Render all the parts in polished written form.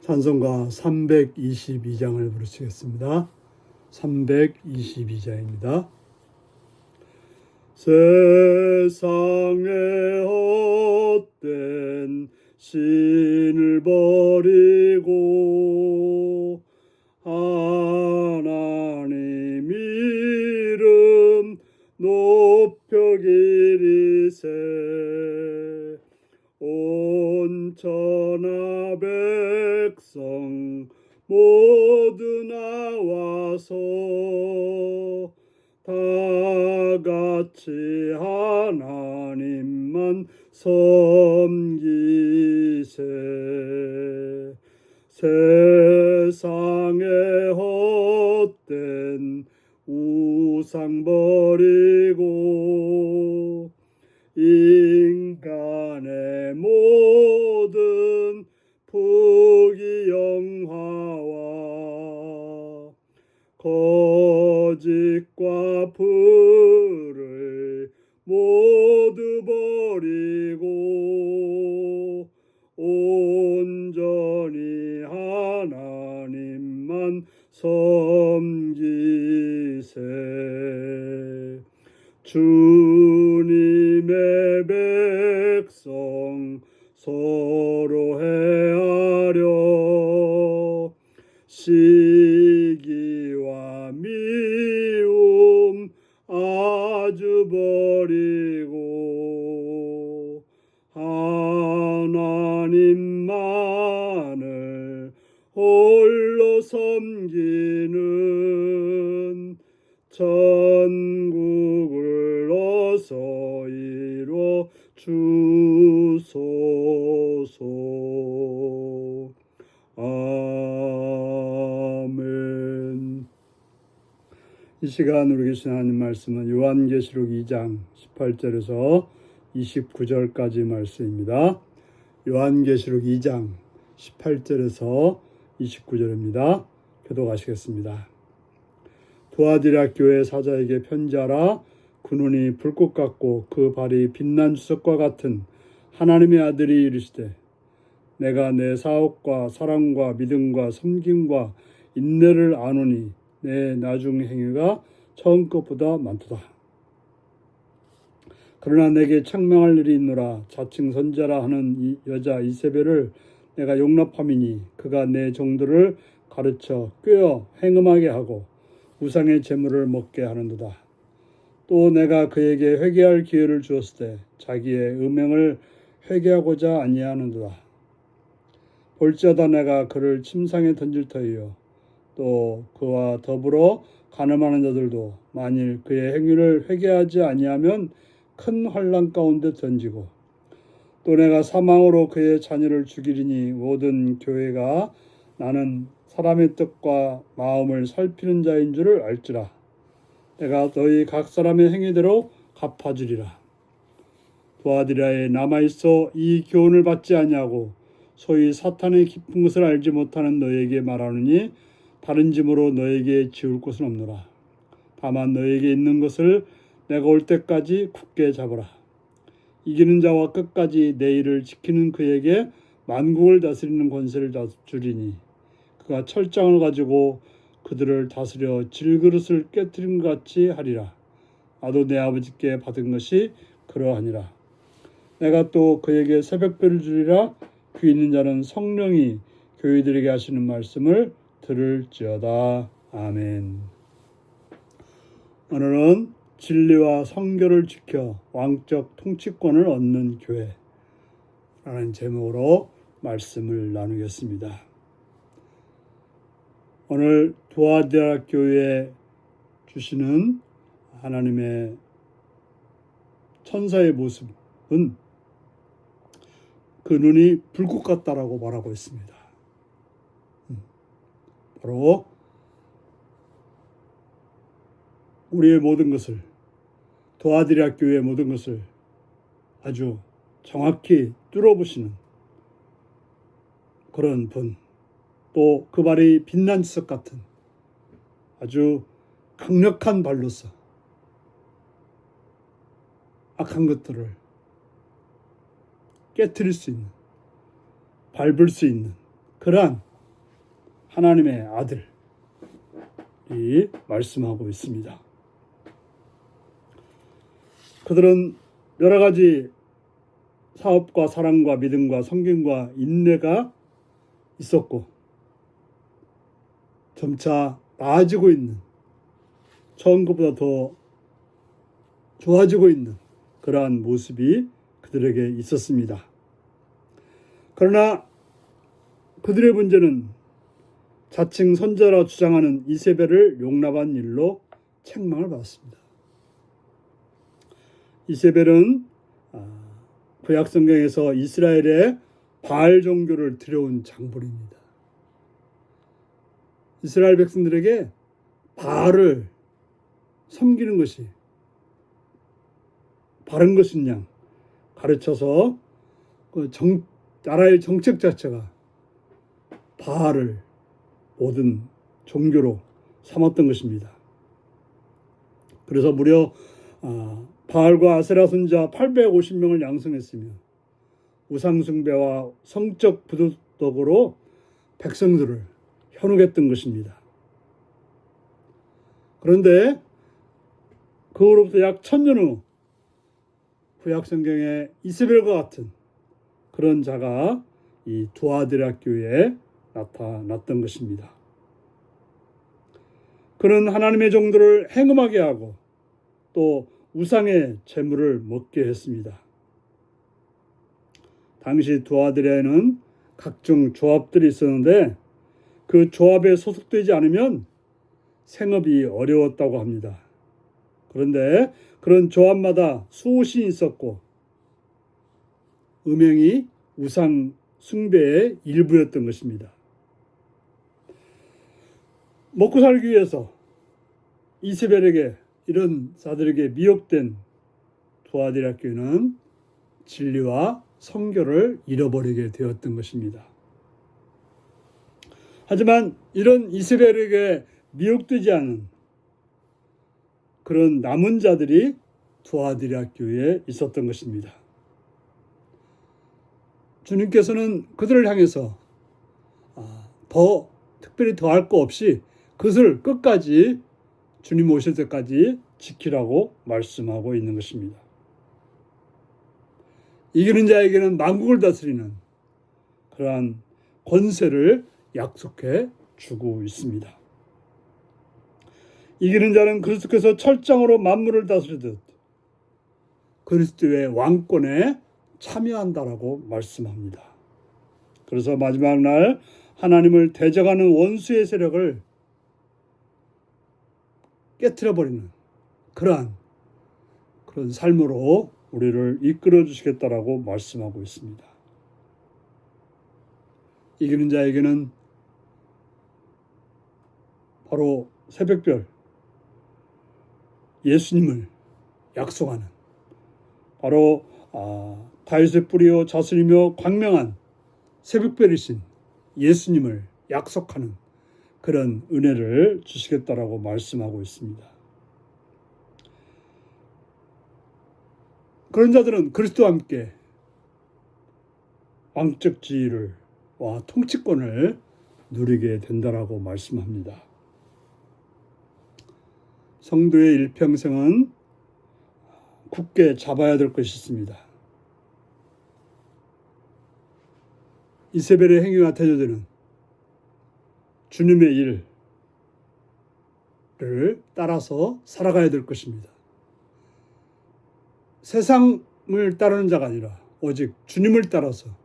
찬송가 322장을 부르시겠습니다. 322장입니다. 세상의 헛된 신을 버리고 하나님 이름 높여 기리세. 온 천하 백성 모두 나와서 다 같이 하나님만 섬기세. 세상의 헛된 우상 버리고 인간의 모든 부귀영화와 거짓과 불을 모두 버리고 온전히 하나님만 섬기세. 주님의 백성 서로 헤아려 시기와 미움 아주 버리고 하나님만을 홀로 섬기는 천국을 어서 이루어 주소서. 아멘. 이 시간 우리 계신 하나님 말씀은 요한계시록 2장 18절에서 29절까지 말씀입니다. 요한계시록 2장 18절에서 29절입니다. 교독하시겠습니다. 두아디라 교회 사자에게 편지하라. 그 눈이 불꽃 같고 그 발이 빛난 주석과 같은 하나님의 아들이 이르시되, 내가 내 사업과 사랑과 믿음과 섬김과 인내를 아노니 내 나중 행위가 처음 것보다 많도다. 그러나 내게 책망할 일이 있노라. 자칭 선자라 하는 이 여자 이세벨을 내가 용납함이니 그가 내 종들을 가르쳐 꾀어 행음하게 하고 우상의 제물을 먹게 하는도다. 또 내가 그에게 회개할 기회를 주었을 때 자기의 음행을 회개하고자 아니하는도다. 볼지어다 내가 그를 침상에 던질 터이요 또 그와 더불어 간음하는 자들도 만일 그의 행위를 회개하지 아니하면 큰 환난 가운데 던지고, 또 내가 사망으로 그의 자녀를 죽이리니 모든 교회가 나는 사람의 뜻과 마음을 살피는 자인 줄을 알지라. 내가 너희 각 사람의 행위대로 갚아주리라. 두아디라에 남아있어 이 교훈을 받지 아니하고 소위 사탄의 깊은 것을 알지 못하는 너에게 말하느니 다른 짐으로 너에게 지울 곳은 없노라. 다만 너에게 있는 것을 내가 올 때까지 굳게 잡으라. 이기는 자와 끝까지 내 일을 지키는 그에게 만국을 다스리는 권세를 주리니 그가 철장을 가지고 그들을 다스려 질그릇을 깨뜨린 것 같이 하리라. 나도 내 아버지께 받은 것이 그러하니라. 내가 또 그에게 새벽별을 주리라. 귀 있는 자는 성령이 교회들에게 하시는 말씀을 들을지어다. 아멘. 오늘은 진리와 성결을 지켜 왕적 통치권을 얻는 교회라는 제목으로 말씀을 나누겠습니다. 오늘 두아디라 교회에 주시는 하나님의 천사의 모습은 그 눈이 불꽃 같다라고 말하고 있습니다. 바로 우리의 모든 것을, 두아디라 교회의 모든 것을 아주 정확히 뚫어보시는 그런 분, 또 그 발이 빛난 주석 같은 아주 강력한 발로서 악한 것들을 깨트릴 수 있는, 밟을 수 있는 그러한 하나님의 아들이 말씀하고 있습니다. 그들은 여러 가지 사업과 사랑과 믿음과 섬김과 인내가 있었고 점차 나아지고 있는, 처음 것보다 더 좋아지고 있는 그러한 모습이 그들에게 있었습니다. 그러나 그들의 문제는 자칭 선자라 주장하는 이세벨을 용납한 일로 책망을 받았습니다. 이세벨은 구약 성경에서 이스라엘의 바알 종교를 들여온 장본입니다. 이스라엘 백성들에게 바알을 섬기는 것이 바른 것이냐 가르쳐서 나라의 정책 자체가 바알을 모든 종교로 삼았던 것입니다. 그래서 무려 바알과 아세라 선자 850명을 양성했으며 우상숭배와 성적 부도덕으로 백성들을 현혹했던 것입니다. 그런데 그로부터 약 1000년 후 구약 성경에 이세벨과 같은 그런 자가 이 두아디라 교회에 나타났던 것입니다. 그는 하나님의 종들을 행음하게 하고 또 우상의 재물을 먹게 했습니다. 당시 두아디라에는 각종 조합들이 있었는데 그 조합에 소속되지 않으면 생업이 어려웠다고 합니다. 그런데 그런 조합마다 수호신이 있었고 음행이 우상 숭배의 일부였던 것입니다. 먹고 살기 위해서 이세벨에게 이런 자들에게 미혹된 두아디라 교회는 진리와 성결을 잃어버리게 되었던 것입니다. 하지만 이런 이세벨에게 미혹되지 않은 그런 남은 자들이 두아디라 교회에 있었던 것입니다. 주님께서는 그들을 향해서 특별히 더할 거 없이 그것을 끝까지 주님 오실 때까지 지키라고 말씀하고 있는 것입니다. 이기는 자에게는 만국을 다스리는 그러한 권세를 약속해 주고 있습니다. 이기는 자는 그리스도께서 철장으로 만물을 다스리듯 그리스도의 왕권에 참여한다라고 말씀합니다. 그래서 마지막 날 하나님을 대적하는 원수의 세력을 깨트려버리는 그런 삶으로 우리를 이끌어 주시겠다라고 말씀하고 있습니다. 이기는 자에게는 바로 새벽별 예수님을 약속하는 바로 다윗의 뿌리요 자손이며 광명한 새벽별이신 예수님을 약속하는 그런 은혜를 주시겠다라고 말씀하고 있습니다. 그런 자들은 그리스도와 함께 왕적 지위와 통치권을 누리게 된다라고 말씀합니다. 성도의 일평생은 굳게 잡아야 될 것이 있습니다. 이세벨의 행위와 태도들은 주님의 일을 따라서 살아가야 될 것입니다. 세상을 따르는 자가 아니라 오직 주님을 따라서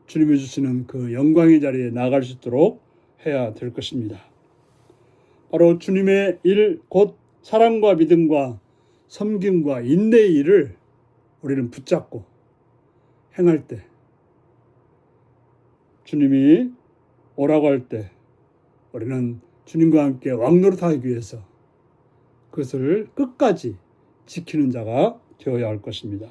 주님이 주시는 그 영광의 자리에 나아갈 수 있도록 해야 될 것입니다. 바로 주님의 일, 곧 사랑과 믿음과 섬김과 인내의 일을 우리는 붙잡고 행할 때 주님이 오라고 할 때 우리는 주님과 함께 왕노릇하기 위해서 그것을 끝까지 지키는 자가 되어야 할 것입니다.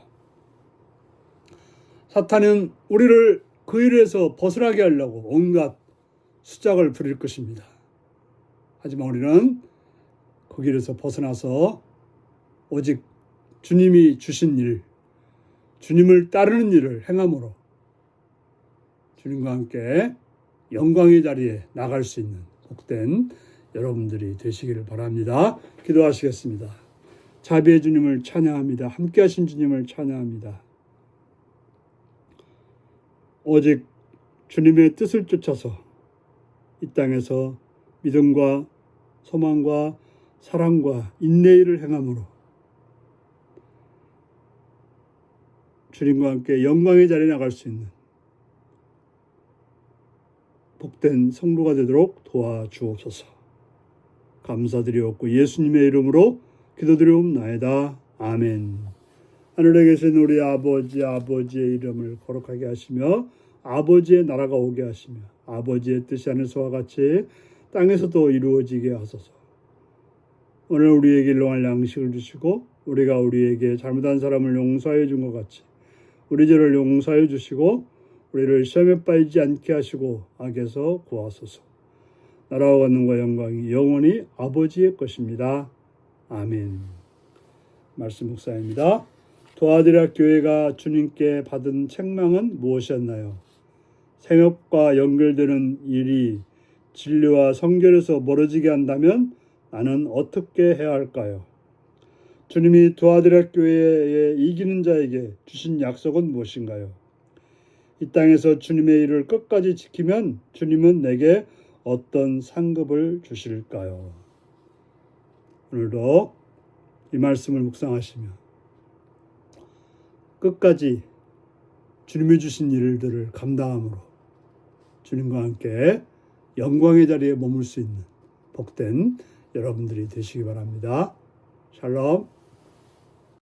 사탄은 우리를 그 일에서 벗어나게 하려고 온갖 수작을 부릴 것입니다. 하지만 우리는 그 길에서 벗어나서 오직 주님이 주신 일, 주님을 따르는 일을 행함으로 주님과 함께 영광의 자리에 나갈 수 있는 복된 여러분들이 되시기를 바랍니다. 기도하시겠습니다. 자비의 주님을 찬양합니다. 함께 하신 주님을 찬양합니다. 오직 주님의 뜻을 쫓아서 이 땅에서 믿음과 소망과 사랑과 인내의 일을 행함으로 주님과 함께 영광의 자리에 나갈 수 있는 복된 성도가 되도록 도와주옵소서. 감사드리옵고 예수님의 이름으로 기도드리옵나이다. 아멘. 하늘에 계신 우리 아버지의 이름을 거룩하게 하시며 아버지의 나라가 오게 하시며 아버지의 뜻이 하늘에서와 같이 땅에서도 이루어지게 하소서. 오늘 우리에게 일용할 양식을 주시고 우리가 우리에게 잘못한 사람을 용서하여 준 것 같이 우리 죄를 용서하여 주시고 우리를 시험에 빠지지 않게 하시고 악에서 구하소서. 나라와 권능과 영광이 영원히 아버지의 것입니다. 아멘. 말씀 묵상입니다. 도아디락 교회가 주님께 받은 책망은 무엇이었나요? 생업과 연결되는 일이 진리와 성결에서 멀어지게 한다면 나는 어떻게 해야 할까요? 주님이 도아디락 교회에 이기는 자에게 주신 약속은 무엇인가요? 이 땅에서 주님의 일을 끝까지 지키면 주님은 내게 어떤 상급을 주실까요? 오늘도 이 말씀을 묵상하시며 끝까지 주님이 주신 일들을 감당함으로 주님과 함께 영광의 자리에 머물 수 있는 복된 여러분들이 되시기 바랍니다. 샬롬.